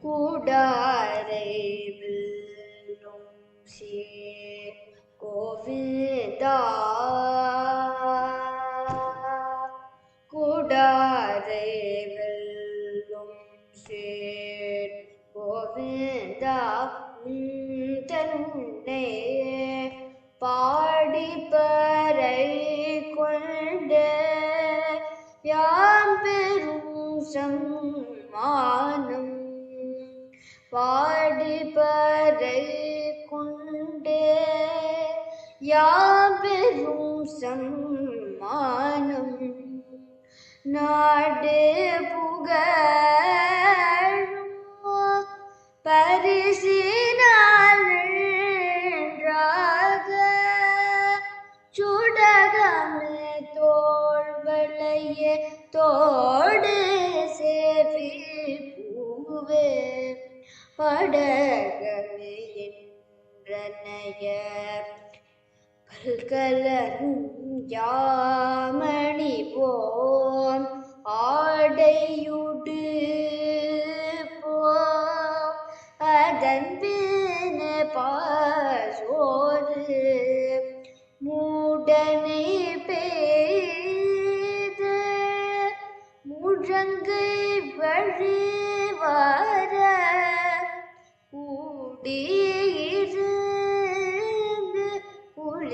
கூடாரை வெல்லும் சீர் கோவிந்தா கூடாரை வெல்லும் சீர் கோவிந்தா தன்னை பாடி பறை கொண்டு யாம் பெரும் சம்மானம் பாடி பறை கொண்டு யாம் பெரும் சம்மானம் நாடு புகழும் பரிசினால் நன்றாக சுடகமே தோள் வளைய தோடு சேவி பூவே படகமே என்றனைய பல்கலரும் யாமணி போம் ஆடையுடு போம் அதன் பின்ன பாசோறு மூடனை பெய்து முழங்கை வழி வர கூடியிருந்து குளிர்ந்தலோரம்